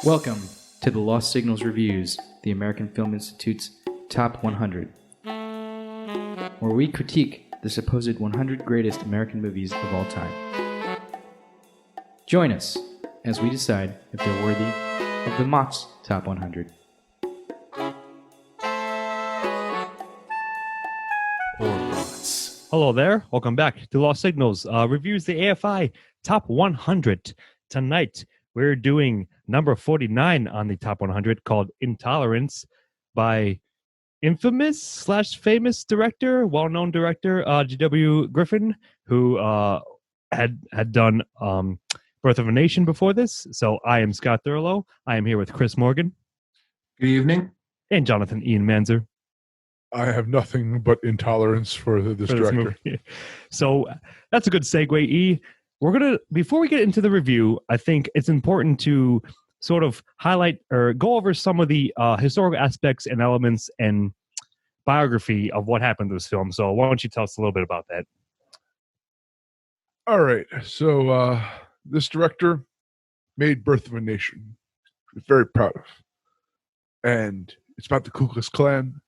Welcome to the Lost Signals Reviews, the American Film Institute's Top 100, where we critique the supposed 100 greatest American movies of all time. Join us as we decide if they're worthy of the Mott's Top 100. Hello there. Welcome back to Lost Signals. Reviews the AFI Top 100. Tonight, we're doing number 49 on the Top 100 called Intolerance by infamous/famous director, well-known director, G.W. Griffin, who had done Birth of a Nation before this. So I am Scott Thurlow. I am here with Chris Morgan. Good evening. And Jonathan Ian Manzer. I have nothing but intolerance for this director. So that's a good segue, E. Before we get into the review, I think it's important to sort of highlight or go over some of the historical aspects and elements and biography of what happened to this film. So why don't you tell us a little bit about that? All right. So this director made Birth of a Nation. He's very proud of. And it's about the Ku Klux Klan.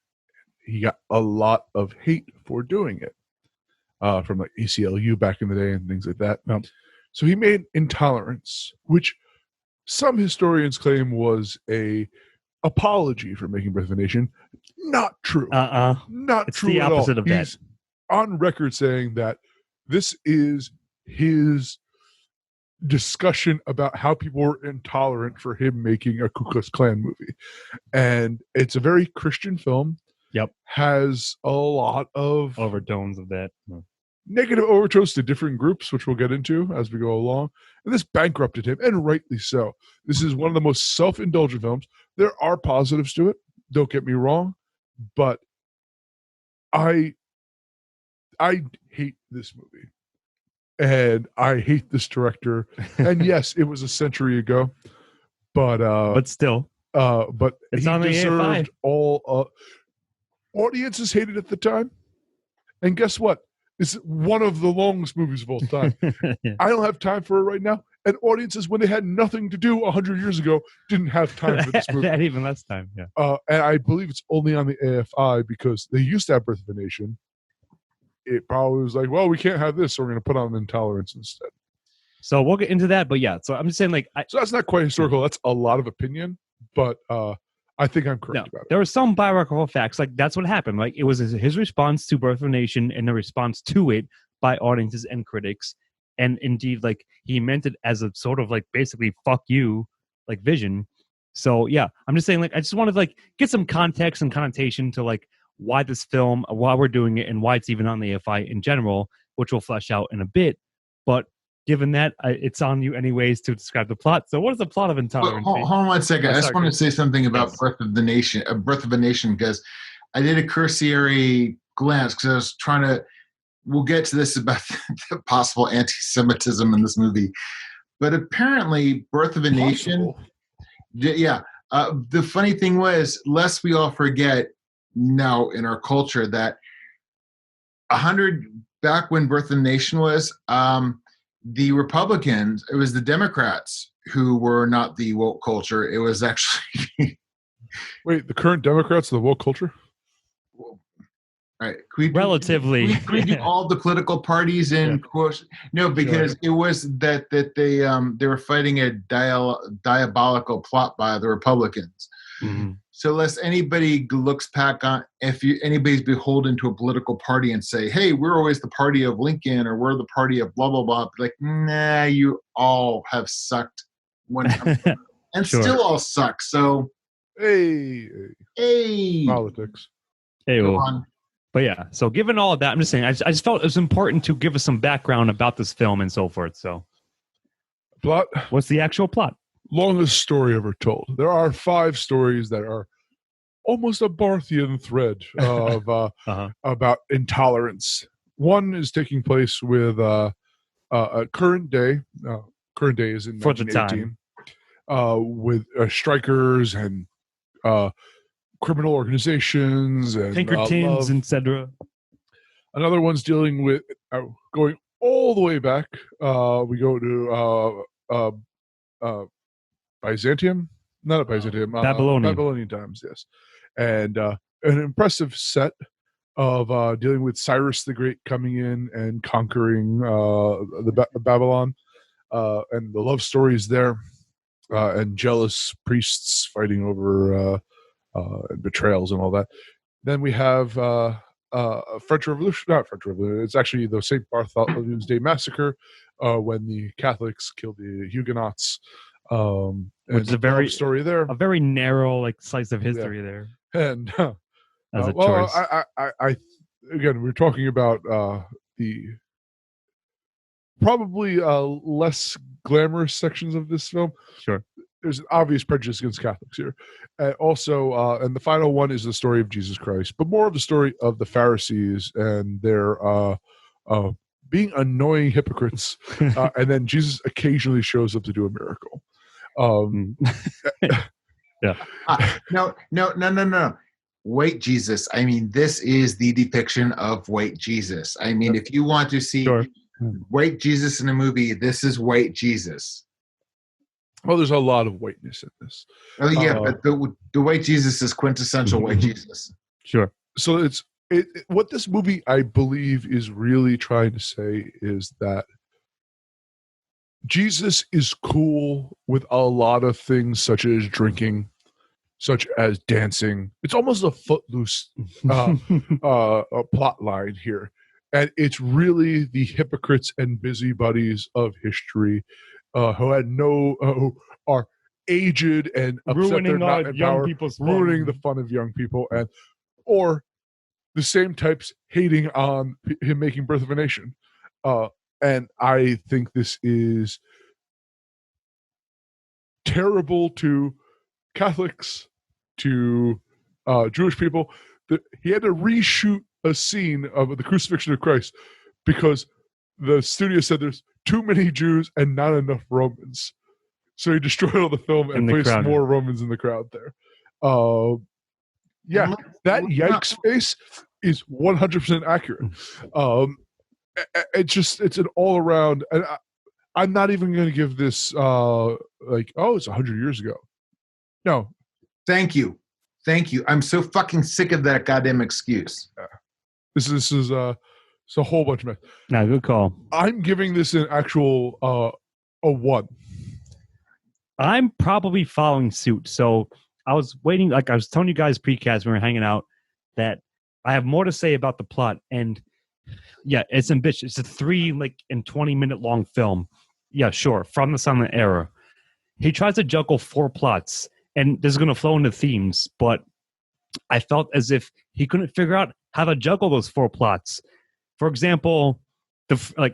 He got a lot of hate for doing it from like ACLU back in the day and things like that. So he made Intolerance, which some historians claim was a apology for making Birth of a Nation. Not true. Not it's true the at opposite all. of that. He's on record saying that this is his discussion about how people were intolerant for him making a Ku Klux Klan movie. And it's a very Christian film. Yep. Has a lot of overtones of that. Negative overtones to different groups, which we'll get into as we go along. And this bankrupted him, and rightly so. This is one of the most self-indulgent films. There are positives to it, don't get me wrong, but I hate this movie. And I hate this director. And yes, it was a century ago, but still. But it's he on the deserved AFI. all audiences hated it at the time. And guess what? It's one of the longest movies of all time. Yeah. I don't have time for it right now. And audiences, when they had nothing to do 100 years ago, didn't have time for this movie. That even less time, yeah. And I believe it's only on the AFI because they used to have Birth of a Nation. It probably was like, well, we can't have this, so we're going to put on Intolerance instead. So we'll get into that, but yeah. So I'm just saying, so that's not quite historical. That's a lot of opinion, but I think I'm correct about it. There were some biographical facts. Like, that's what happened. Like, it was his response to Birth of a Nation and the response to it by audiences and critics. And indeed, like, he meant it as a sort of, like, basically, fuck you, like, vision. So, yeah, I'm just saying, like, I just wanted to, like, get some context and connotation to, like, why this film, why we're doing it, and why it's even on the AFI in general, which we'll flesh out in a bit. But given that, it's on you anyways to describe the plot. So what is the plot of Intolerance? Hold on 1 second. I just want to say something about Birth of a Nation, because I did a cursory glance because I was trying to, we'll get to this about the possible anti-Semitism in this movie. But apparently Birth of a Nation, the funny thing was, lest we all forget now in our culture that 100, back when Birth of a Nation was, the Republicans, it was the Democrats who were not the woke culture. It was actually... Wait, the current Democrats are the woke culture? All right. Relatively. Can we do all the political parties in course? No, because it was that they were fighting a diabolical plot by the Republicans. Mm-hmm. So lest anybody looks back on, anybody's beholden to a political party and say, hey, we're always the party of Lincoln or we're the party of blah, blah, blah. Like, nah, you all have sucked one time and still all suck. So, hey. Politics. Hey, but yeah, so given all of that, I'm just saying, I just felt it was important to give us some background about this film and so forth. So, plot? What's the actual plot? Longest story ever told. There are 5 stories that are almost a Barthian thread of about intolerance. One is taking place with a current day. Current day is in for the time with strikers and criminal organizations and Pinkertons, etc. Another one's dealing with Going all the way back, we go to Byzantium, not a Byzantium, Babylonian times, yes, and an impressive set of dealing with Cyrus the Great coming in and conquering Babylon, and the love stories there, and jealous priests fighting over betrayals and all that. Then we have French Revolution, not French Revolution. It's actually the St. Bartholomew's Day massacre, when the Catholics killed the Huguenots. Which is a very story there, a very narrow like slice of history there. And as a well, choice. I again, we're talking about the probably less glamorous sections of this film. Sure. There's an obvious prejudice against Catholics here. Also, and the final one is the story of Jesus Christ, but more of the story of the Pharisees and their being annoying hypocrites. And then Jesus occasionally shows up to do a miracle. Yeah. No. White Jesus. I mean, this is the depiction of white Jesus. I mean, if you want to see white Jesus in a movie, this is white Jesus. Well, there's a lot of whiteness in this. Oh yeah, but the white Jesus is quintessential white Jesus. Sure. So it's what this movie, I believe, is really trying to say is that Jesus is cool with a lot of things, such as drinking, such as dancing. It's almost a Footloose a plot line here, and it's really the hypocrites and busybodies of history who are aged and upset ruining they're not in young power, people's ruining fun. the fun of young people, or the same types hating on him making Birth of a Nation. And I think this is terrible to Catholics, to Jewish people. He had to reshoot a scene of the crucifixion of Christ because the studio said there's too many Jews and not enough Romans. So he destroyed all the film and placed more Romans in the crowd there. Yeah, that yikes face is 100% accurate. It's an all around, and I'm not even going to give this it's 100 years ago. No. Thank you. I'm so fucking sick of that goddamn excuse. Yeah. This is it's a whole bunch of mess. No, good call. I'm giving this an actual a 1. I'm probably following suit. So I was waiting, like I was telling you guys pre-cast when we were hanging out, that I have more to say about the plot. And yeah, it's ambitious. It's a 20-minute long film. Yeah, sure. From the silent era. He tries to juggle 4 plots, and this is going to flow into themes, but I felt as if he couldn't figure out how to juggle those 4 plots. For example,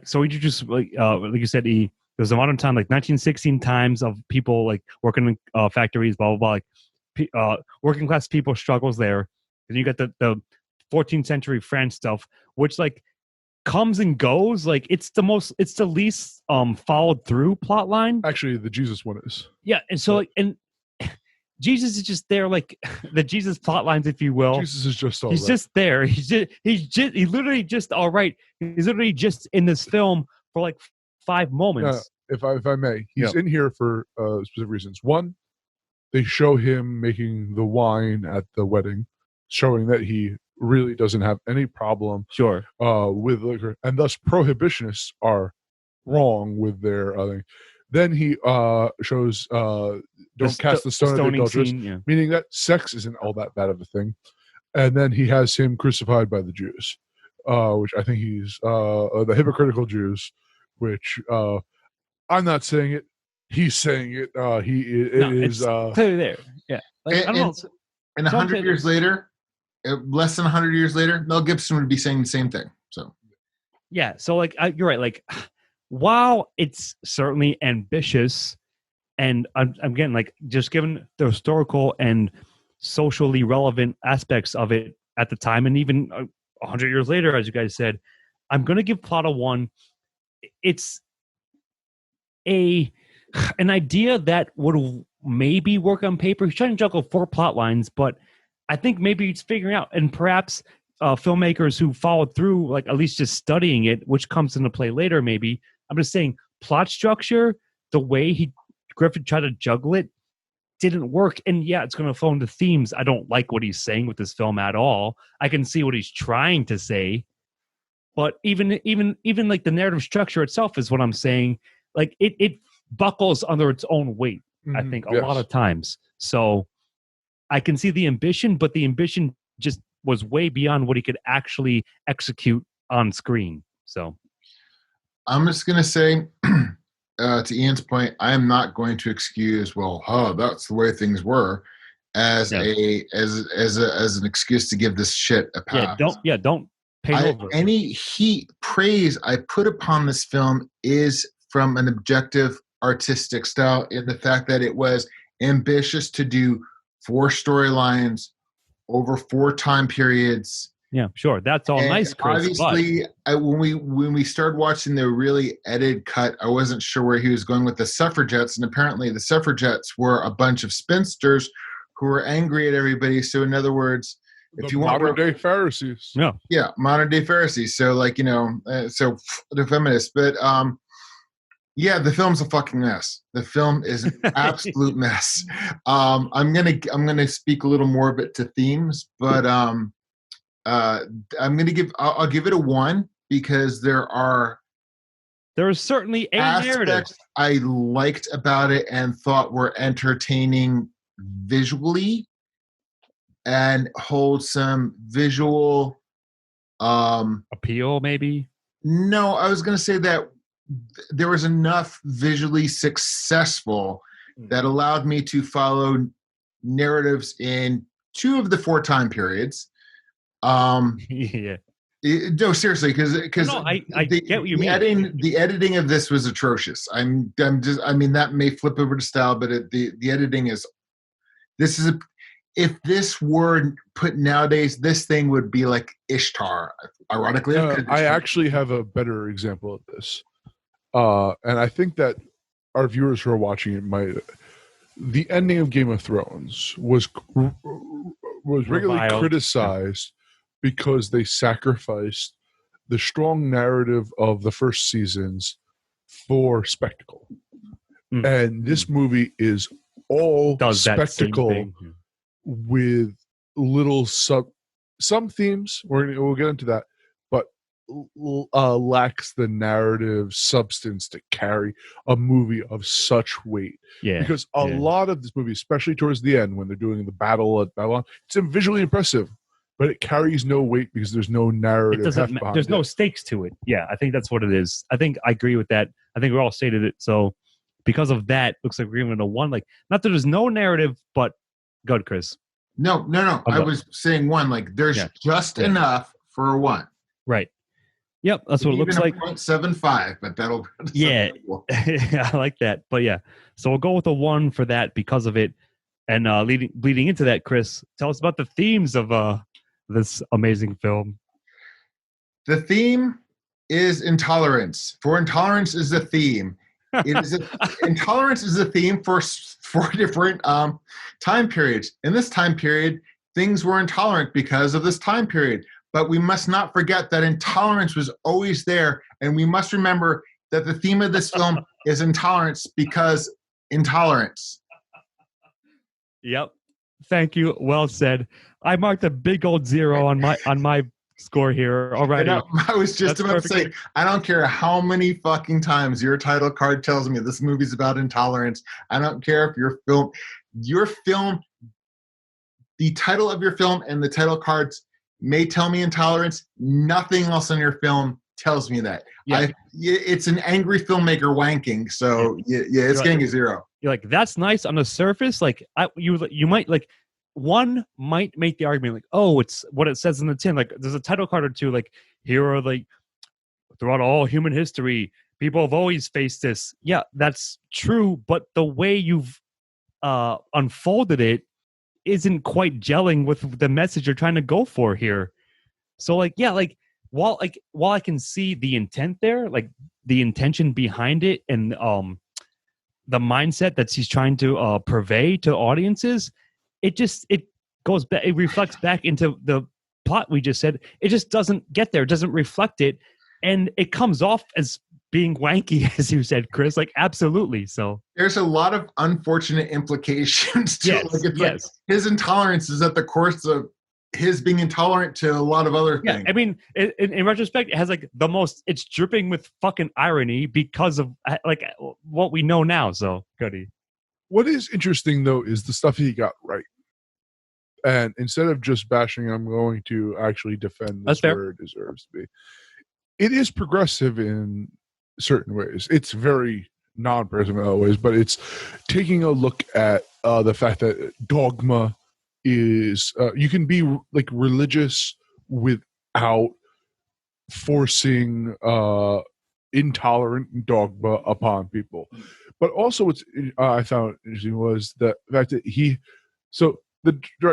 so he just like you said, there was a modern time, like 1916 times of people like working in factories, blah blah blah. Like working class people struggles there. Then you got the 14th century France stuff, which like comes and goes. Like it's the least followed through plot line. Actually, the Jesus one is. Yeah, and so and Jesus is just there, like the Jesus plot lines, if you will. Jesus is just all he's right. just there. He's literally just all right. He's literally just in this film for like 5 moments. If I may, he's in here for specific reasons. One, they show him making the wine at the wedding, showing that he really doesn't have any problem with liquor, and thus prohibitionists are wrong with their thing. Then he shows don't cast the stone at the adulteress, meaning that sex isn't all that bad of a thing. And then he has him crucified by the Jews, which I think he's the hypocritical Jews, which I'm not saying it. He's saying it. Is clearly there. Yeah. Like, and 100 years later, less than 100 years later, Mel Gibson would be saying the same thing. So yeah. So like you're right. Like while it's certainly ambitious, and I'm getting like just given the historical and socially relevant aspects of it at the time, and even 100 years later, as you guys said, I'm going to give plot a 1. It's an idea that would maybe work on paper. He's trying to juggle 4 plot lines, but I think maybe he's figuring out, and perhaps filmmakers who followed through, like at least just studying it, which comes into play later. Maybe I'm just saying plot structure, the way Griffin tried to juggle it didn't work. And yeah, it's going to fall into themes. I don't like what he's saying with this film at all. I can see what he's trying to say, but even like the narrative structure itself is what I'm saying. Like it buckles under its own weight. I think a lot of times. So I can see the ambition, but the ambition just was way beyond what he could actually execute on screen. So I'm just going to say, to Ian's point, I am not going to excuse, that's the way things were, as an excuse to give this shit a pass. Don't pay over. Any praise I put upon this film is from an objective artistic style, in the fact that it was ambitious to do 4 storylines over 4 time periods. Yeah, sure. That's all nice, Chris. Obviously, when we started watching the really edited cut, I wasn't sure where he was going with the suffragettes, and apparently the suffragettes were a bunch of spinsters who were angry at everybody. So, in other words, if you want modern day Pharisees, modern day Pharisees. So, so the feminists, but the film's a fucking mess. The film is an absolute mess. I'm gonna speak a little more of it to themes, but I'll give it a 1 because there is certainly a narrative I liked about it and thought were entertaining visually and hold some visual appeal, maybe. No, I was going to say that there was enough visually successful that allowed me to follow narratives in 2 of the 4 time periods. No, seriously, because I get what you mean. The editing of this was atrocious. That may flip over to style, but the editing is. If this were put nowadays, this thing would be like Ishtar. Ironically, I actually have a better example of this, and I think that our viewers who are watching it might. The ending of Game of Thrones was regularly criticized because they sacrificed the strong narrative of the first seasons for spectacle. And this movie is all spectacle with little some themes. We'll get into that, but lacks the narrative substance to carry a movie of such weight. Yeah, because a lot of this movie, especially towards the end when they're doing the battle at Babylon, it's visually impressive, but it carries no weight because there's no narrative. There's no stakes to it. Yeah, I think that's what it is. I think I agree with that. I think we all stated it. So because of that, looks like we're giving it a 1. Like, not that there's no narrative, but good, Chris. No. I was saying 1. Like, there's just enough for a 1. Right. Yep, that's what it looks like. 0.75, but that'll. Yeah, I like that. But yeah, so we'll go with a 1 for that because of it. And bleeding into that, Chris, tell us about the themes of this amazing film. The theme is intolerance. For intolerance is the theme. Intolerance is the theme for 4 different time periods. In this time period, things were intolerant because of this time period. But we must not forget that intolerance was always there. And we must remember that the theme of this film is intolerance because intolerance. Yep. Thank you. Well said. I marked a big old 0 on my score here already. I was just about to say, I don't care how many fucking times your title card tells me this movie's about intolerance. I don't care if your film, the title of your film and the title cards may tell me intolerance. Nothing else in your film tells me that. Yeah. It's an angry filmmaker wanking. So it's getting a 0. You're like, that's nice on the surface. Like you might like, one might make the argument like, oh, it's what it says in the tin. Like there's a title card or 2. Like here are like throughout all human history, people have always faced this. Yeah, that's true. But the way you've unfolded it isn't quite gelling with the message you're trying to go for here. So while I can see the intent there, like the intention behind it and the mindset that he's trying to purvey to audiences, it goes back, it reflects back into the plot we just said, it just doesn't get there. It doesn't reflect it. And it comes off as being wanky, as you said, Chris. Like, absolutely. So there's a lot of unfortunate implications to yes, it. Like, it's yes. like his intolerance is at the course of his being intolerant to a lot of other things. I mean, in retrospect, it has like the most. It's dripping with fucking irony because of like what we know now. So, Cody. What is interesting though is the stuff he got right. And instead of just bashing, I'm going to actually defend this where it deserves to be. It is progressive in certain ways. It's very non-progressive in other ways, but it's taking a look at the fact that dogma is you can be like religious without forcing intolerant dogma upon people. But also, what I found interesting was the fact that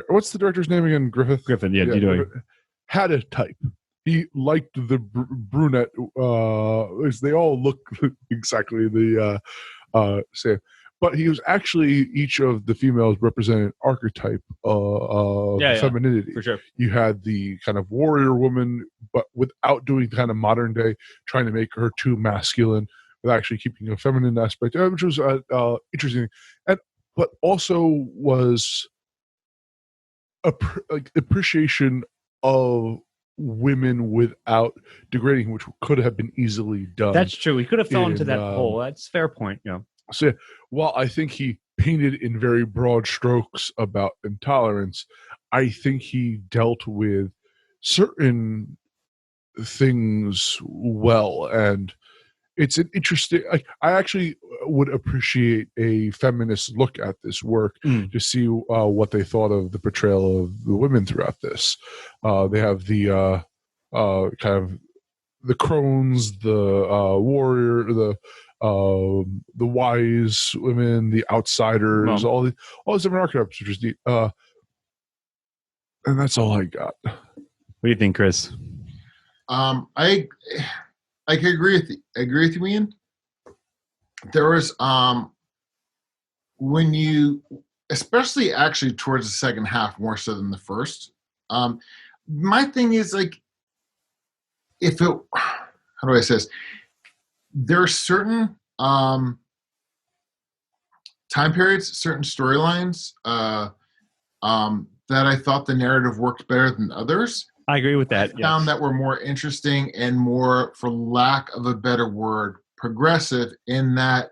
what's the director's name again? Griffin. Yeah, had a type. He liked the brunette. They all look exactly the same. But he was actually, each of the females represented an archetype of femininity. For sure. You had the kind of warrior woman, but without doing the kind of modern day, trying to make her too masculine, with actually keeping a feminine aspect, which was interesting. But also was appreciation of women without degrading, which could have been easily done. That's true. We could have fallen into that hole. That's a fair point. Yeah. So while I think he painted in very broad strokes about intolerance, I think he dealt with certain things well. And it's an interesting, I actually would appreciate a feminist look at this work to see what they thought of the portrayal of the women throughout this. They have the kind of the crones, the warrior, the wise women, the outsiders, all these different archetypes, which is neat. And that's all I got. What do you think, Chris? I can agree with you, Ian. There was when you, especially actually towards the second half more so than the first. My thing is like, how do I say this? There are certain time periods, certain storylines that I thought the narrative worked better than others. I agree with that. I found that were more interesting and more, for lack of a better word, progressive, in that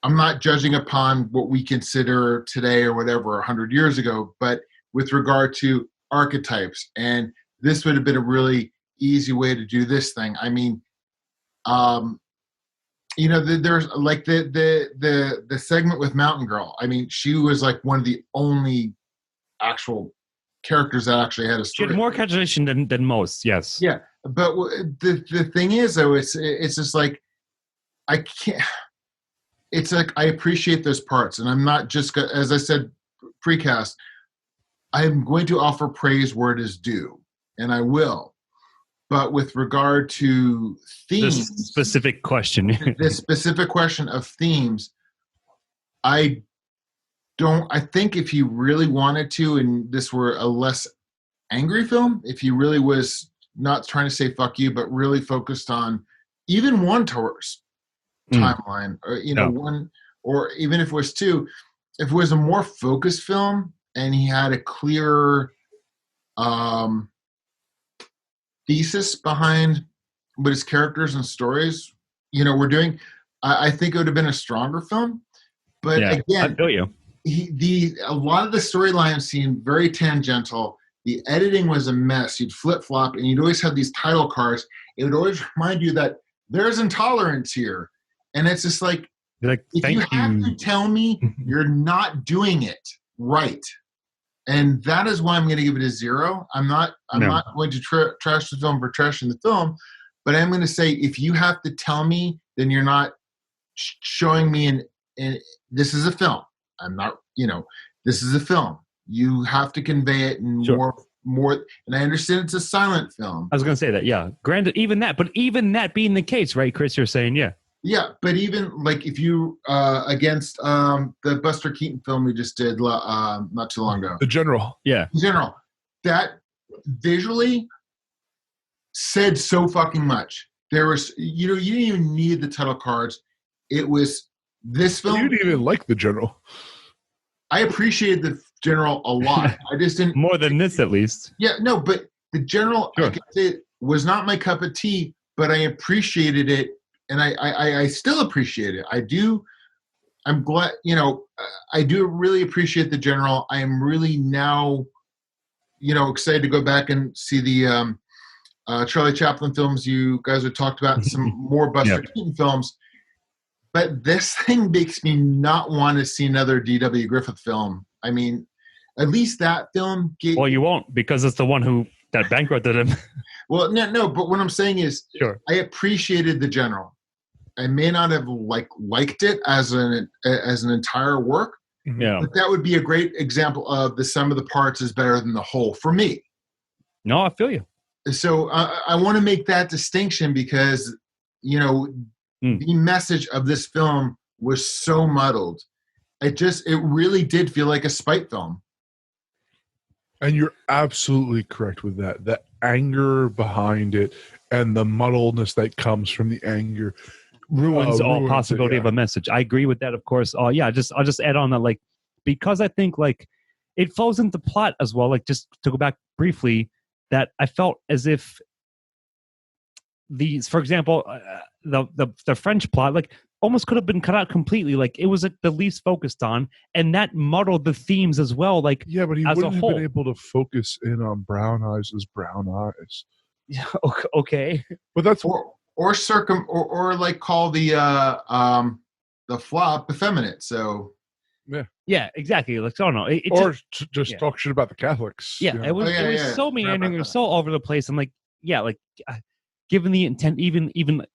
I'm not judging upon what we consider today or whatever 100 years ago, but with regard to archetypes. And this would have been a really easy way to do this thing. I mean, there's like the segment with Mountain Girl. I mean, she was like one of the only actual characters that actually had a story. She had more characterization than most. Yes. Yeah, but the thing is, though, it's just like I can't. It's like I appreciate those parts, and I'm not just, as I said precast, I'm going to offer praise where it is due, and I will. But with regard to themes, this specific question, this specific question of themes, I think if he really wanted to, and this were a less angry film, if he really was not trying to say fuck you, but really focused on even one tour's timeline, or one, or even if it was two, if it was a more focused film and he had a clearer thesis behind what his characters and stories were doing, I think it would have been a stronger film. But again, I feel you. A lot of the storylines seemed very tangential. The editing was a mess. You'd flip flop, and you'd always have these title cards. It would always remind you that there's intolerance here, and it's just like, if you have to tell me you're not doing it right, and that is why I'm going to give it a 0. I'm not going to trash the film for trashing the film, but I'm going to say if you have to tell me, then you're not showing me and this is a film. I'm not, this is a film. You have to convey it in more, and I understand it's a silent film. I was going to say that, yeah. Granted, even that being the case, right, Chris, you're saying, yeah. Yeah, but even, like, if you, against the Buster Keaton film we just did not too long ago. The General. Yeah. The General. That visually said so fucking much. There was, you didn't even need the title cards. It was this film. You didn't even like the general. I appreciated the general a lot. I just didn't. More than this, at least. Yeah, no, but the general, Sure. I could say, was not my cup of tea, but I appreciated it, and I still appreciate it. I do. I'm glad, I do really appreciate the general. I am really now, excited to go back and see the Charlie Chaplin films you guys have talked about, and some more Buster Keaton films. But this thing makes me not want to see another D.W. Griffith film. I mean, at least that film gave... Well, you won't, because it's the one that bankrupted him. Well, no, but what I'm saying is, Sure. I appreciated the general. I may not have liked it as an entire work, Yeah. but that would be a great example of the sum of the parts is better than the whole for me. No, I feel you. So I want to make that distinction because, the message of this film was so muddled. It really did feel like a spite film. And you're absolutely correct with that. The anger behind it and the muddledness that comes from the anger ruins all possibility it, of a message. I agree with that, of course. I'll just add on that, because I think it falls into plot as well. Just to go back briefly, that I felt as if for example, the French plot almost could have been cut out completely. It was the least focused on, and that muddled the themes as well. Yeah, but he wouldn't have been able to focus in on Brown Eyes as Brown Eyes. Yeah, okay. But that's call the flop effeminate. So yeah, exactly. Just talk shit about the Catholics. Yeah, it was so meandering, it was so all over the place. I'm given the intent, even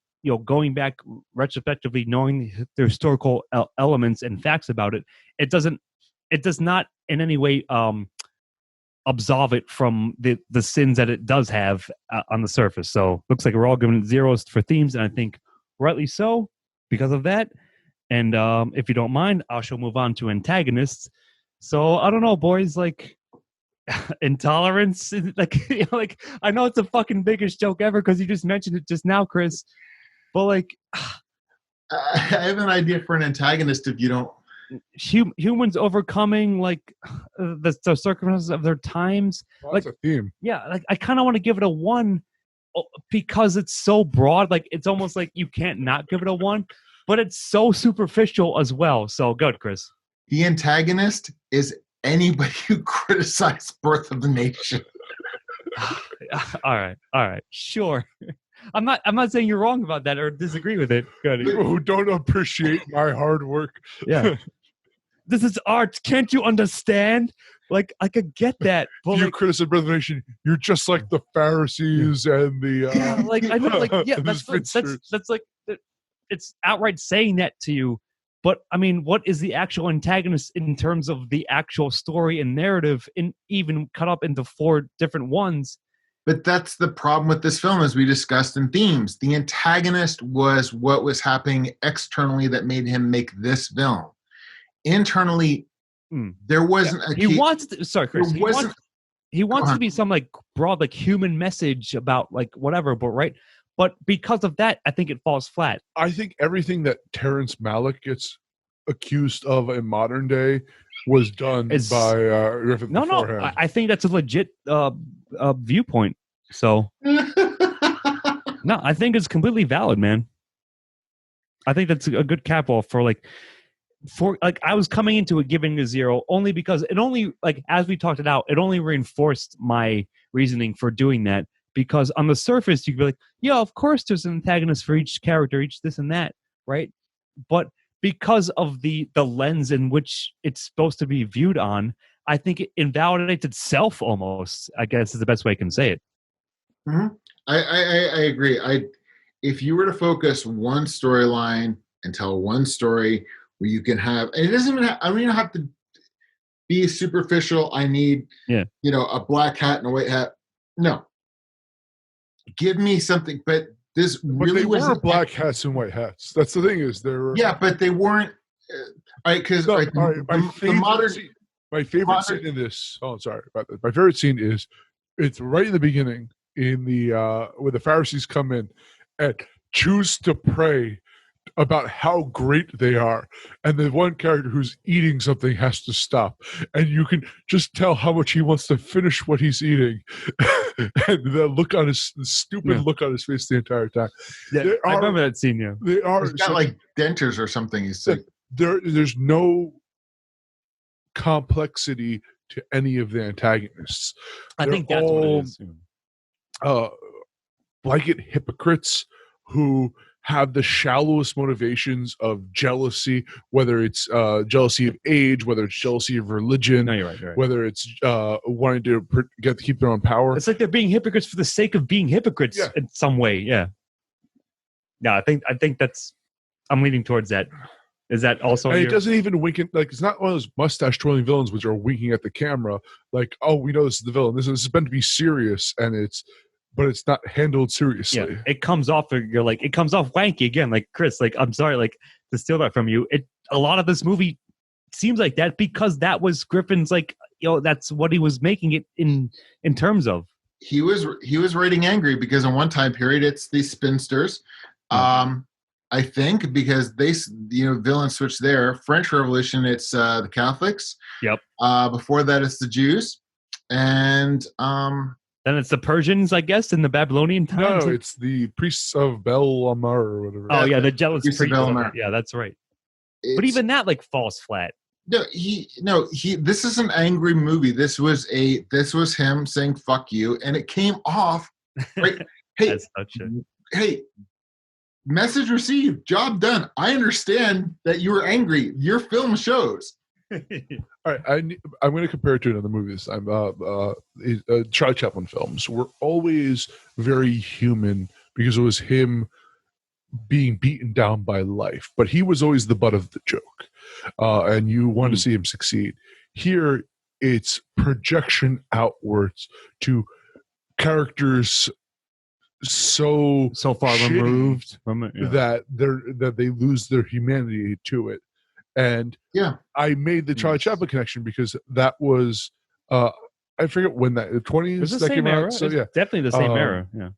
going back retrospectively, knowing the historical elements and facts about it, it does not in any way absolve it from the sins that it does have on the surface. So looks like we're all giving it zeros for themes, and I think rightly so because of that. And if you don't mind, I shall move on to antagonists. So I don't know, boys, Intolerance, I know it's the fucking biggest joke ever because you just mentioned it just now, Chris, but I have an idea for an antagonist if you don't. Humans overcoming the circumstances of their times. That's a theme. Yeah, I kind of want to give it a 1 because it's so broad. It's almost like you can't not give it a 1, but it's so superficial as well. So good, Chris. The antagonist is anybody who criticized Birth of the Nation. All right, sure. I'm not saying you're wrong about that or disagree with it. Good. People who don't appreciate my hard work. Yeah. This is art. Can't you understand? I could get that. But you criticize Birth of the Nation, you're just like the Pharisees and the I know, that's it's outright saying that to you. But I mean, what is the actual antagonist in terms of the actual story and narrative, and even cut up into 4 different ones? But that's the problem with this film, as we discussed in themes. The antagonist was what was happening externally that made him make this film. Internally, there wasn't a... He wants to... Sorry, Chris. He wants to be some broad human message about whatever, but right? But because of that, I think it falls flat. I think everything that Terrence Malick gets accused of in modern day was done by Griffith beforehand. No, I think that's a legit viewpoint. So, no, I think it's completely valid, man. I think that's a good cap off for I was coming into it giving a 0 only because it only as we talked it out, it only reinforced my reasoning for doing that. Because on the surface, you could be like, yeah, of course there's an antagonist for each character, each this and that, right? But because of the lens in which it's supposed to be viewed on, I think it invalidates itself almost, I guess is the best way I can say it. Mm-hmm. I agree. If you were to focus one storyline and tell one story where you can have, and it doesn't even have, I don't even have to be superficial. I need, a black hat and a white hat. No. Give me something, but this really was black hats and white hats. That's the thing is there. Yeah, but they weren't. Right, because my favorite scene in this. Oh, sorry about that. My favorite scene is It's right in the beginning, in the where the Pharisees come in and choose to pray about how great they are, and the one character who's eating something has to stop, and you can just tell how much he wants to finish what he's eating, and the stupid look on his face the entire time. Yeah, I remember that scene. Yeah, they are. He's got like dentures or something. He's like, there's no complexity to any of the antagonists. I think that's what it is. Blanket hypocrites who have the shallowest motivations of jealousy, whether it's jealousy of age, whether it's jealousy of religion, No, you're right. whether it's wanting to keep their own power. It's like they're being hypocrites for the sake of being hypocrites in some way. Yeah. No, I think that's. I'm leaning towards that. Is that also? And it doesn't even wink at, like, it's not one of those mustache twirling villains which are winking at the camera like, oh, we know this is the villain. This is meant to be serious, but it's not handled seriously. Yeah, it comes off. It comes off wanky again. Like, Chris, like, I'm sorry, like, to steal that from you. A lot of this movie seems like that because that was Griffin's, like, that's what he was making it in terms of. He was writing angry because in one time period it's the spinsters. I think because they, villains switch there. French Revolution, it's the Catholics. Yep. Before that, it's the Jews, and then it's the Persians, I guess, in the Babylonian times. No, it's the priests of Bel Amar or whatever. Oh yeah, the jealous priests of Bel Amar. Yeah, that's right. But even that, like, falls flat. No, this is an angry movie. This was him saying "fuck you," and it came off. Right? Hey, message received, job done. I understand that you were angry. Your film shows. All right, I'm going to compare it to another movie this time. Charlie Chaplin films were always very human because it was him being beaten down by life, but he was always the butt of the joke, and you want to see him succeed. Here, it's projection outwards to characters so far removed from it, that they lose their humanity to it. And I made the Charlie Chaplin connection because that was I forget when that the 20s that came out. So it's definitely the same era. Yeah,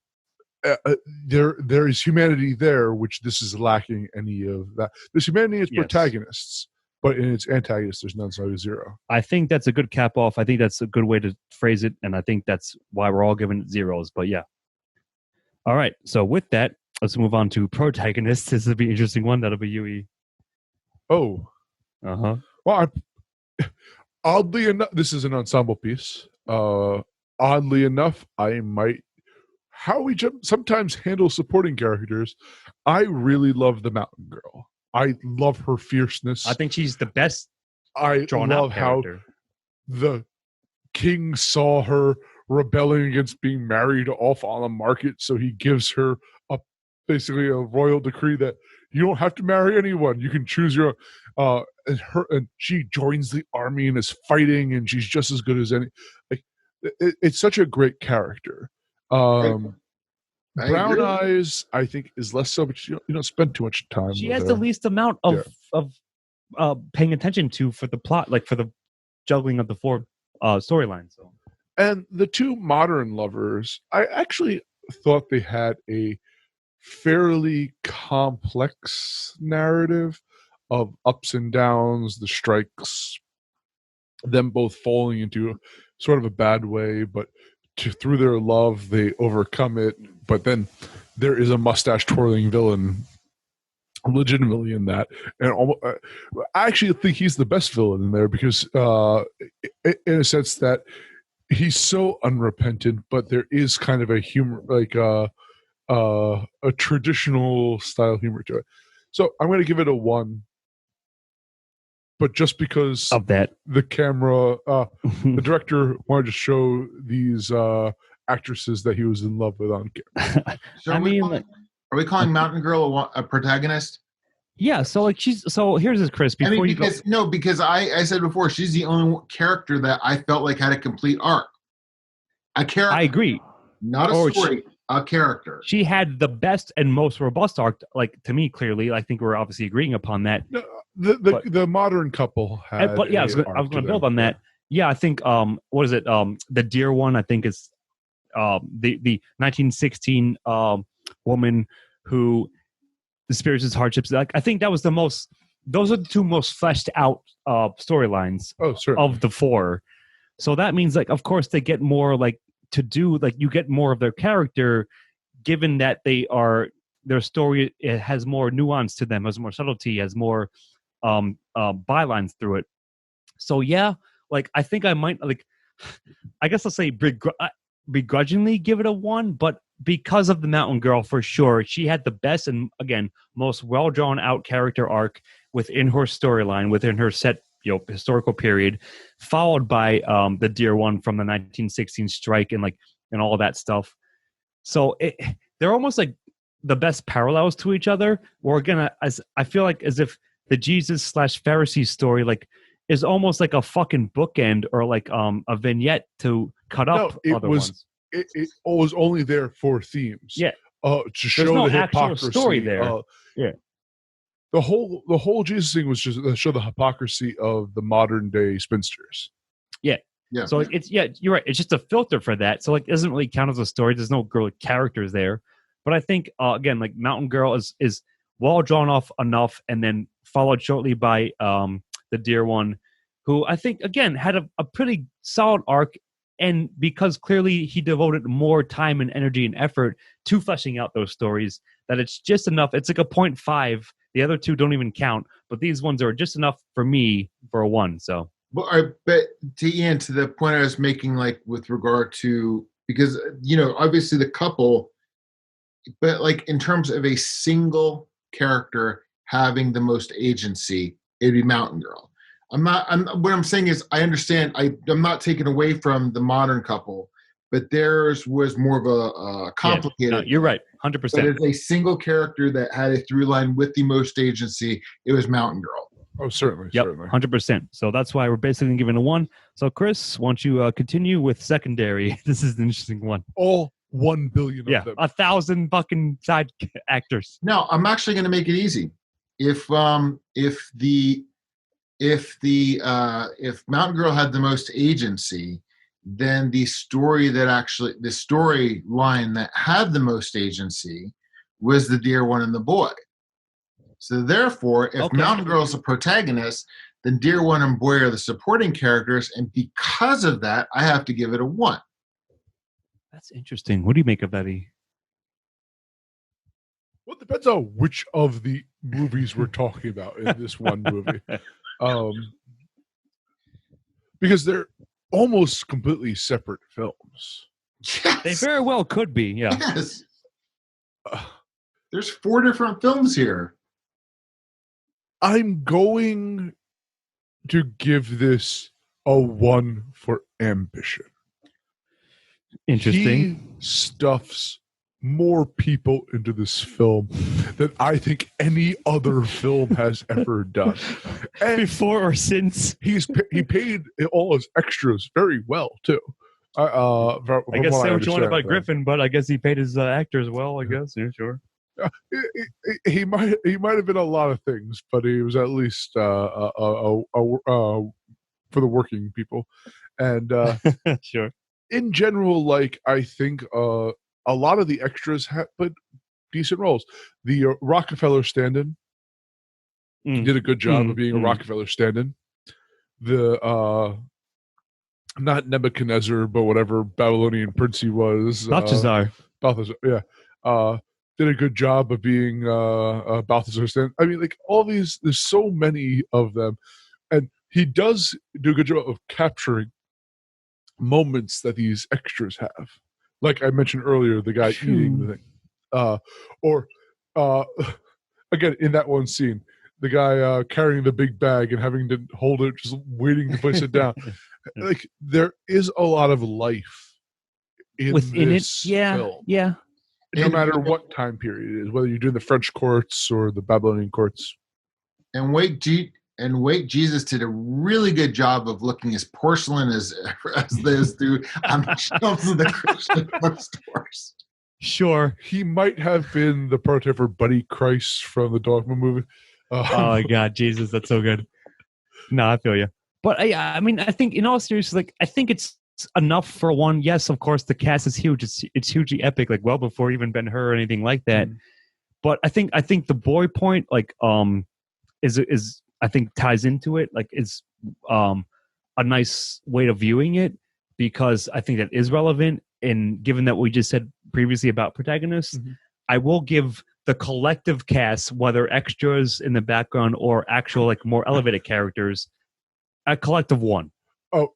there is humanity there, which this is lacking any of that. There's humanity in its protagonists, but in its antagonists, there's none. So zero. I think that's a good cap off. I think that's a good way to phrase it, and I think that's why we're all giving it zeros. But yeah. All right. So with that, let's move on to protagonists. This will be an interesting one. That'll be Yui. Oh. Uh-huh. Well, oddly enough, this is an ensemble piece. Oddly enough, I might... How we sometimes handle supporting characters, I really love the Mountain Girl. I love her fierceness. I think she's the best drawn out character. How the king saw her rebelling against being married off on the market, so he gives her basically a royal decree that you don't have to marry anyone, you can choose your and she joins the army and is fighting, and she's just as good as any. Like, it's such a great character. Brown Eyes, I think, is less so, but you don't spend too much time. She has the least amount of paying attention to for the plot, like for the juggling of the four storylines. So. And the two modern lovers, I actually thought they had a fairly complex narrative of ups and downs, the strikes, them both falling into sort of a bad way, but through their love, they overcome it. But then there is a mustache twirling villain legitimately in that. And I actually think he's the best villain in there because in a sense that he's so unrepentant, but there is kind of a humor, like a traditional style humor to it. So I'm going to give it a 1. But just because of that, the camera, the director wanted to show these actresses that he was in love with on camera. So are we calling Mountain Girl a protagonist? Yeah. So like here's this, Chris. Because I said before, she's the only character that I felt like had a complete arc. I agree. Not a story. A character. She had the best and most robust arc, like, to me, clearly. I think we're obviously agreeing upon that. No, the modern couple had. But yeah, I was going to build on that. Yeah, I think what is it? The deer one, I think, is the 1916 woman who experiences hardships. Like I think that was those are the two most fleshed out storylines of the four. So that means, like, of course, they get more like to do, like, you get more of their character, given that their story, it has more nuance to them, has more subtlety, has more bylines through it. So yeah, like I think I might, like, I guess I'll say begrudgingly give it a 1, but because of the Mountain Girl, for sure, she had the best and, again, most well drawn out character arc within her storyline, within her set, historical period, followed by the Dear One from the 1916 strike and all that stuff. So they're almost like the best parallels to each other. Or again, as I feel like as if the Jesus/Pharisee story is almost like a fucking bookend or like a vignette to cut up other ones. It was only there for themes. Yeah. To show the hypocrisy. Story there. Yeah. The whole Jesus thing was just to show the hypocrisy of the modern day spinsters. Yeah. Yeah. So you're right. It's just a filter for that. So it doesn't really count as a story. There's no girl characters there. But I think again, like Mountain Girl is well drawn off enough, and then followed shortly by the Dear One, who I think again had a pretty solid arc. And because clearly he devoted more time and energy and effort to fleshing out those stories, that it's just enough. It's like a 0.5. The other two don't even count, but these ones are just enough for me for a 1. So, but to Ian, to the point I was making, like with regard to, because obviously the couple, but like in terms of a single character having the most agency, it'd be Mountain Girl. What I'm saying is, I understand. I'm not taking away from the modern couple, but theirs was more of a complicated. Yeah, no, you're right, 100%. But as a single character that had a through line with the most agency, it was Mountain Girl. Oh, certainly. Yep, certainly. 100%. So that's why we're basically giving a 1. So Chris, why don't you continue with secondary? This is an interesting one. All 1 billion of them. 1,000 fucking side actors. No, I'm actually going to make it easy. If Mountain Girl had the most agency, then the storyline that had the most agency was the Dear One and the Boy. So therefore, if Mountain Girl is the protagonist, then Dear One and Boy are the supporting characters, and because of that, I have to give it a 1. That's interesting. What do you make of that, E? Well, it depends on which of the movies we're talking about in this one movie. Because they're almost completely separate films. Yes. They very well could be, yeah. Yes. There's 4 different films here. I'm going to give this a 1 for ambition. Interesting. He stuffs more people into this film than I think any other film has ever done. And before or since. He paid all his extras very well too. I guess say what you want about Griffin, but I guess he paid his actors well. I guess, yeah, sure. He might have been a lot of things, but he was at least for the working people, and sure. In general, like I think a lot of the extras played decent roles. The Rockefeller stand-in did a good job of being a Rockefeller stand-in. The not Nebuchadnezzar, but whatever Babylonian prince he was, Balthazar, yeah, did a good job of being Balthazar stand. I mean, like all these, there's so many of them, and he does do a good job of capturing moments that these extras have. Like I mentioned earlier, the guy eating the thing. Again, in that one scene, the guy carrying the big bag and having to hold it, just waiting to place it down. Like there is a lot of life within this film. Yeah. No matter what time period it is, whether you're doing the French courts or the Babylonian courts. And wait, Jesus did a really good job of looking as porcelain as those do on the shelves of the Christian bookstores. Sure. He might have been the prototype for Buddy Christ from the Dogma movie. Oh my God, Jesus, that's so good. No, I feel you. But I mean, I think in all seriousness, like I think it's enough for one. Yes, of course, the cast is huge. It's hugely epic, like well before even Ben-Hur or anything like that. But I think the boy point, like, is I think ties into it, like, is a nice way of viewing it, because I think that is relevant. And given that we just said previously about protagonists, I will give the collective cast, whether extras in the background or actual, like, more elevated characters, a collective 1. Oh,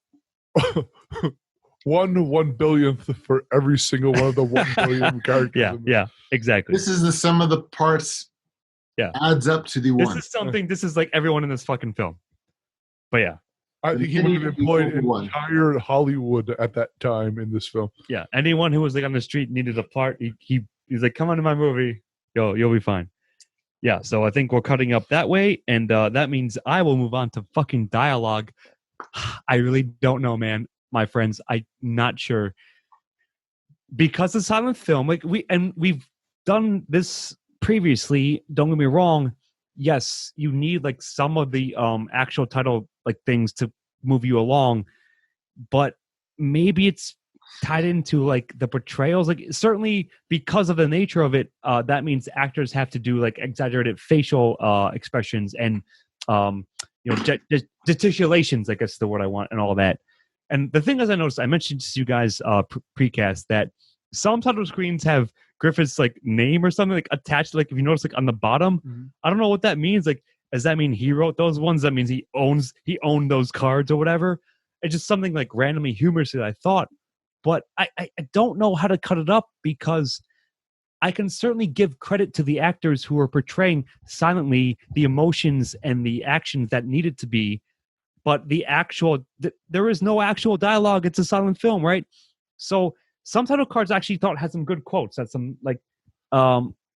1/1 billionth for every single one of the 1 billion characters. Yeah, exactly. This is the sum of the parts. Yeah, adds up to the one. This is like everyone in this fucking film. But yeah, I think he would have employed entire Hollywood at that time in this film. Yeah, anyone who was like on the street needed a part. He's like, come on to my movie, you'll be fine. Yeah, so I think we're cutting up that way, and that means I will move on to fucking dialogue. I really don't know, man, my friends. I'm not sure, because it's silent film. Like we've done this previously. Don't get me wrong. Yes, you need like some of the actual title like things to move you along, but maybe it's tied into like the portrayals. Like certainly because of the nature of it, that means actors have to do like exaggerated facial expressions and gesticulations, I guess is the word I want, and all that. And the thing is, I noticed, I mentioned to you guys precast that some title screens have Griffith's like name or something like attached, like if you notice, like on the bottom. I don't know what that means. Like, does that mean he wrote those ones? That means he owned those cards or whatever. It's just something like randomly humorous that I thought, but I don't know how to cut it up, because I can certainly give credit to the actors who are portraying silently the emotions and the actions that needed to be, but there is no actual dialogue. It's a silent film, right? So some title cards actually thought had some good quotes, had some like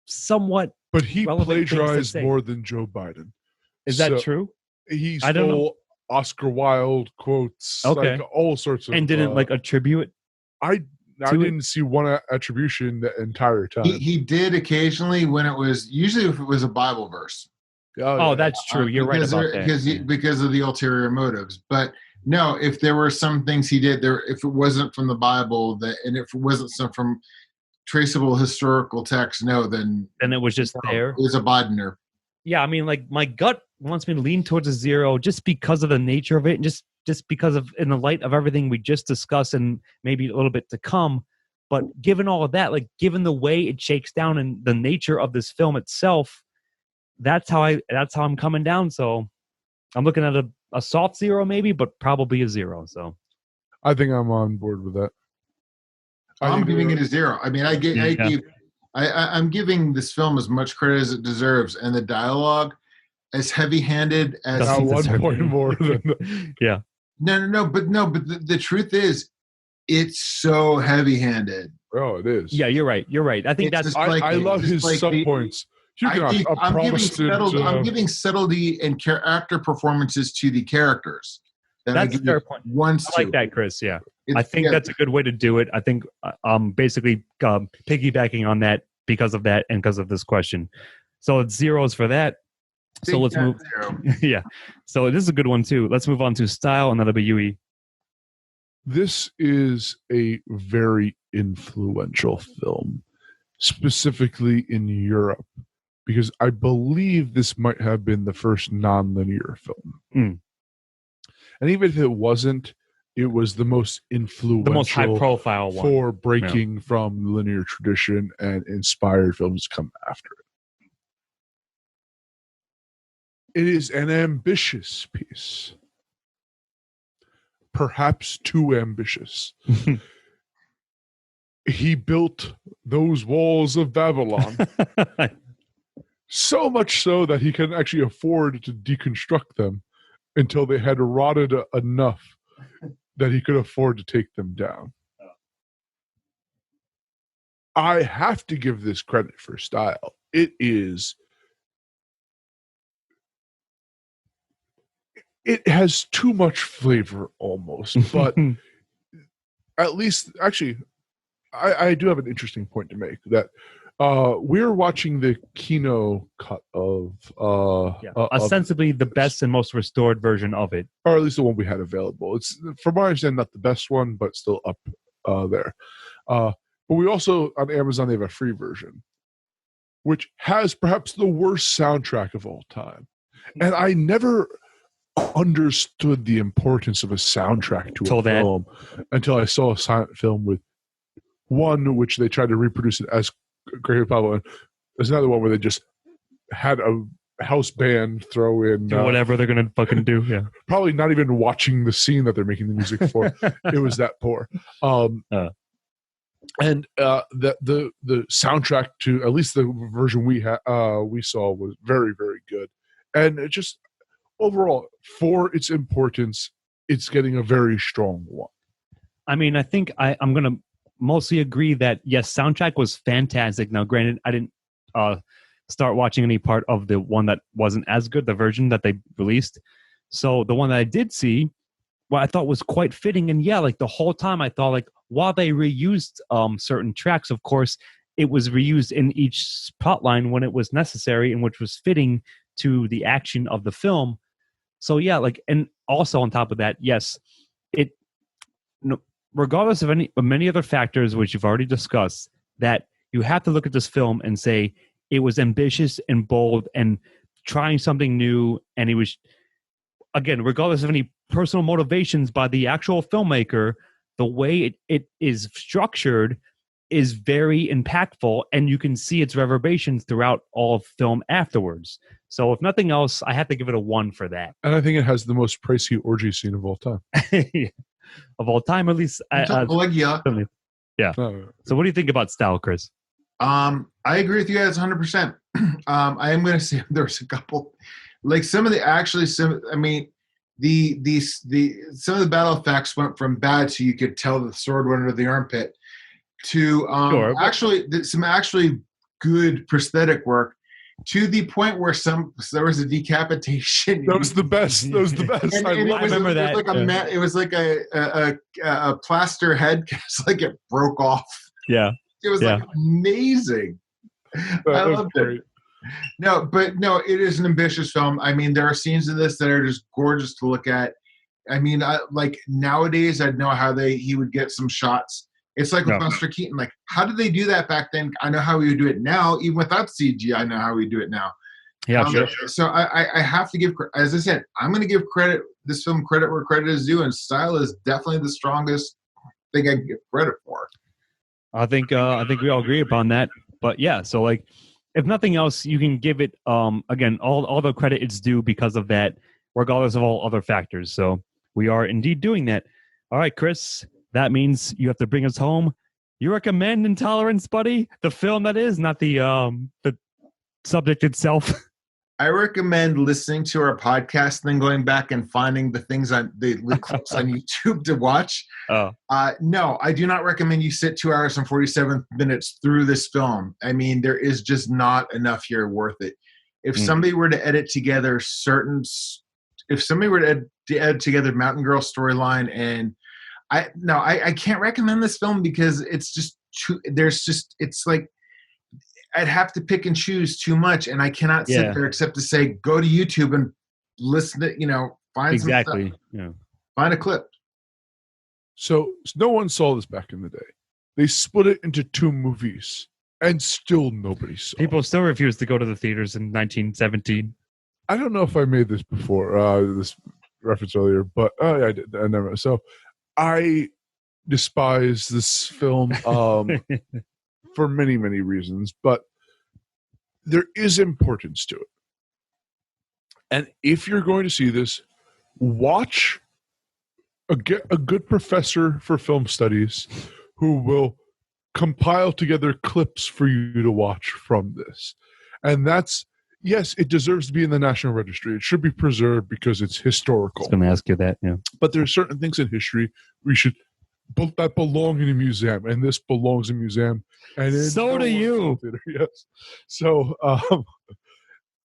somewhat. But he plagiarized more than Joe Biden. Is that true? He stole Oscar Wilde quotes, like all sorts of, and didn't like attribute. I didn't see one attribution the entire time. He did occasionally when it was, usually if it was a Bible verse. Oh, that's true. You're right about that. Because of the ulterior motives. But no, if there were some things he did there, if it wasn't from the Bible, and if it wasn't from traceable historical text, then it was just there. It was a Bidener. Yeah, I mean, like my gut wants me to lean towards a 0 just because of the nature of it, and just because of, in the light of everything we just discussed and maybe a little bit to come. But given all of that, like given the way it shakes down and the nature of this film itself, that's how I'm coming down. So I'm looking at a soft 0 maybe, but probably a 0. So I think I'm on board with that. I'm giving it a 0. I mean, I'm giving this film as much credit as it deserves, and the dialogue as heavy-handed as one point more than yeah. No, but the truth is, it's so heavy-handed. Oh, it is. Yeah, you're right. I think that's. I love his subpoints. I'm giving subtlety and character performances to the characters. That's a fair point. I like that, Chris. Yeah. I think that's a good way to do it. I think I'm basically piggybacking on that because of that and because of this question. So it's 0s for that. So let's move. 0. Yeah. So this is a good one too. Let's move on to style, and that'll be UE. This is a very influential film, specifically in Europe, because I believe this might have been the first non-linear film. And even if it wasn't, it was the most influential, the most high-profile one for breaking from linear tradition and inspired films to come after it. It is an ambitious piece, perhaps too ambitious. He built those walls of Babylon, so much so that he couldn't actually afford to deconstruct them until they had rotted enough that he could afford to take them down. I have to give this credit for style. It has too much flavor almost, but at least, actually, I do have an interesting point to make, that We're watching the Kino cut of ostensibly the best and most restored version of it, or at least the one we had available. It's, from my understanding, not the best one, but still up there. But we also, on Amazon, they have a free version, which has perhaps the worst soundtrack of all time. And I never understood the importance of a soundtrack to a film until I saw a silent film with one which they tried to reproduce it as Great Pablo, and there's another one where they just had a house band throw in do whatever they're gonna fucking do. Yeah, probably not even watching the scene that they're making the music for. It was that poor. And the soundtrack to at least the version we saw was very, very good, and it just overall, for its importance, it's getting a very strong one. I mean, I think I'm going to mostly agree that, yes, soundtrack was fantastic. Now, granted, I didn't start watching any part of the one that wasn't as good, the version that they released. So the one that I did see, what I thought was quite fitting. And yeah, like the whole time I thought, like, while they reused certain tracks, of course, it was reused in each plot line when it was necessary and which was fitting to the action of the film. So yeah, like, and also on top of that, yes, regardless of many other factors which you've already discussed, that you have to look at this film and say it was ambitious and bold and trying something new, and it was, again, regardless of any personal motivations by the actual filmmaker, the way it is structured is very impactful, and you can see its reverberations throughout all of film afterwards. So if nothing else, I have to give it a 1 for that. And I think it has the most pricey orgy scene of all time. Of all time, at least. Yeah. Yeah. So what do you think about style, Chris? I agree with you guys 100%. I am going to say there's a couple, like some of the some of the battle effects went from bad, so you could tell the sword went under the armpit, to some actually good prosthetic work, to the point where there was a decapitation. That was the best. That was the best. And I remember that. It was like a plaster head cast, like it broke off. Yeah. It was like amazing. I loved it. No, it is an ambitious film. I mean, there are scenes in this that are just gorgeous to look at. I mean, like nowadays, I'd know how he would get some shots. It's like with Buster Keaton. Like, how did they do that back then? I know how we would do it now. Even without CG, I know how we do it now. Yeah, sure. So I have to give, as I said, I'm going to give this film credit where credit is due, and style is definitely the strongest thing I can give credit for. I think we all agree upon that. But yeah, so like, if nothing else, you can give it again all the credit it's due because of that, regardless of all other factors. So we are indeed doing that. All right, Chris. That means you have to bring us home. You recommend Intolerance, buddy? The film that is, not the subject itself. I recommend listening to our podcast and then going back and finding the things the clips on YouTube to watch. Oh. No, I do not recommend you sit 2 hours and 47 minutes through this film. I mean, there is just not enough here worth it. If somebody were to edit together Mountain Girl storyline, and I can't recommend this film because it's just it's like I'd have to pick and choose too much, and I cannot sit there except to say go to YouTube and listen to find some stuff. Yeah. Find a clip. So no one saw this back in the day. They split it into 2 movies, and still nobody saw. People still refuse to go to the theaters in 1917. I don't know if I made this before, this reference earlier, but I did. I never. So I despise this film for many, many reasons, but there is importance to it. And if you're going to see this, watch a good professor for film studies who will compile together clips for you to watch from this. And that's, yes, it deserves to be in the National Registry. It should be preserved because it's historical. I was going to ask you that, yeah. But there are certain things in history that belong in a museum, and this belongs in a museum. And so do you. Yes. So,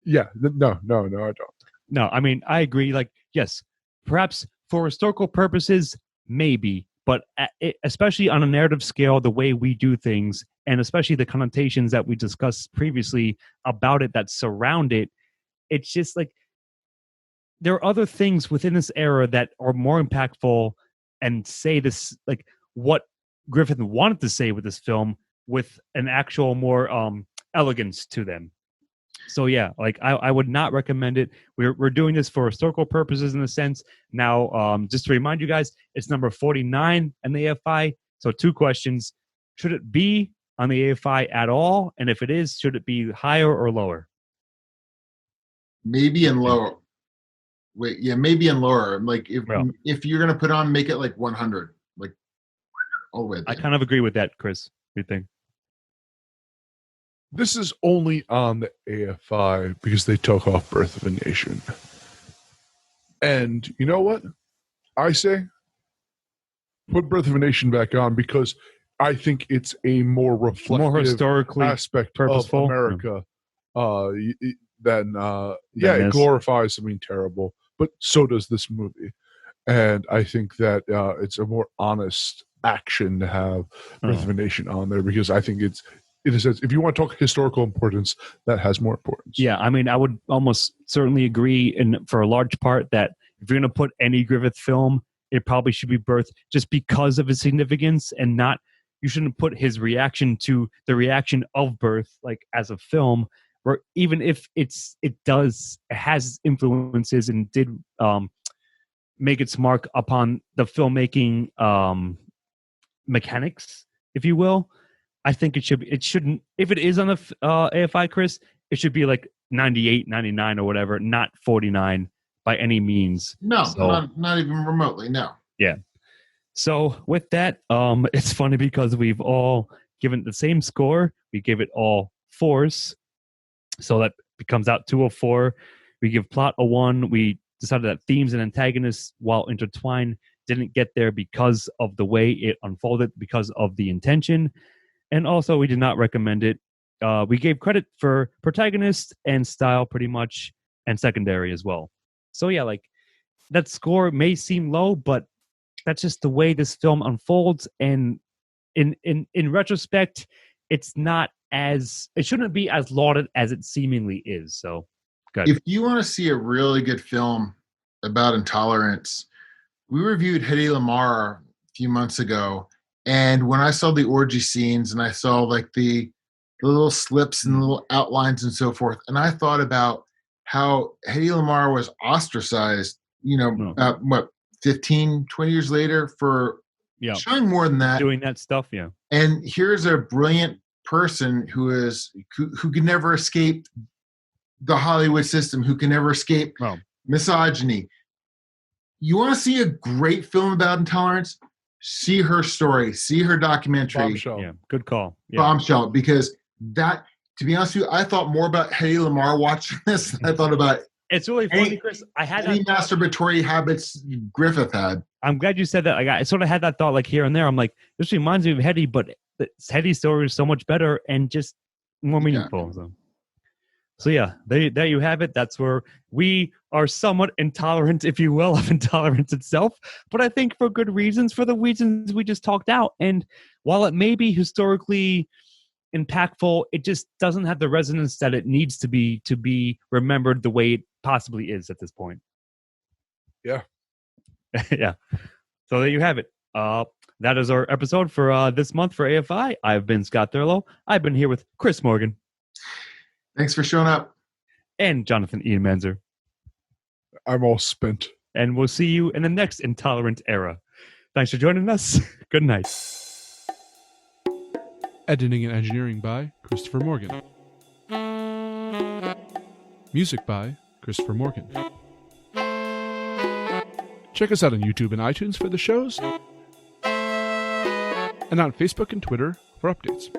yeah, no, I don't. No, I mean, I agree. Like, yes, perhaps for historical purposes, maybe. but especially on a narrative scale, the way we do things, and especially the connotations that we discussed previously about it that surround it, it's just like there are other things within this era that are more impactful and say this, like what Griffith wanted to say with this film, with an actual more elegance to them. So yeah, like I would not recommend it. We're doing this for historical purposes in a sense. Now, just to remind you guys, it's number 49 on the AFI. So 2 questions: should it be on the AFI at all? And if it is, should it be higher or lower? Maybe in lower. Wait, yeah, maybe in lower. Like if you're gonna put on, make it like 100, like all the way there. I kind of agree with that, Chris. What do you think? This is only on the AFI because they took off Birth of a Nation. And you know what? I say put Birth of a Nation back on because I think it's a more reflective, more historically aspect purposeful of America than it glorifies something terrible, but so does this movie. And I think that it's a more honest action to have Birth of a Nation on there because I think it's, in a sense, if you want to talk historical importance, that has more importance. Yeah, I mean, I would almost certainly agree, for a large part, that if you're going to put any Griffith film, it probably should be Birth, just because of its significance, and not, you shouldn't put his reaction to the reaction of Birth, like as a film, or even if it has influences and did make its mark upon the filmmaking mechanics, if you will. I think it shouldn't, if it is on the AFI, Chris, it should be like 98, 99 or whatever, not 49 by any means. No, so, not even remotely, no. Yeah. So with that, it's funny because we've all given the same score. We gave it all 4s. So that becomes out 204. We give plot a 1. We decided that themes and antagonists, while intertwined, didn't get there because of the way it unfolded, because of the intention. And also, we did not recommend it. We gave credit for protagonist and style pretty much, and secondary as well. So yeah, like that score may seem low, but that's just the way this film unfolds. And in retrospect, it shouldn't be as lauded as it seemingly is. So, good. If you want to see a really good film about intolerance, we reviewed Hedy Lamarr a few months ago. And when I saw the orgy scenes and I saw like the little slips and little outlines and so forth, and I thought about how Hedy Lamarr was ostracized, about 15, 20 years later for showing more than that. Doing that stuff, yeah. And here's a brilliant person who can never escape the Hollywood system, who can never escape misogyny. You want to see a great film about intolerance? See her story, see her documentary. Bombshell. Yeah, good call. Yeah. Bombshell, because that, to be honest with you, I thought more about Hedy Lamarr watching this than I thought about it's really funny, Chris. I had any masturbatory habits Griffith had. I'm glad you said that. Like, I sort of had that thought like here and there. I'm like, this reminds me of Hedy, but Hedy's story is so much better and just more meaningful. Yeah. So yeah, there you have it. That's where we are somewhat intolerant, if you will, of intolerance itself. But I think for good reasons, for the reasons we just talked out. And while it may be historically impactful, it just doesn't have the resonance that it needs to be remembered the way it possibly is at this point. Yeah. Yeah. So there you have it. That is our episode for this month for AFI. I've been Scott Thurlow. I've been here with Chris Morgan. Thanks for showing up. And Jonathan Ian Manzer. I'm all spent. And we'll see you in the next Intolerant era. Thanks for joining us. Good night. Editing and engineering by Christopher Morgan. Music by Christopher Morgan. Check us out on YouTube and iTunes for the shows, and on Facebook and Twitter for updates.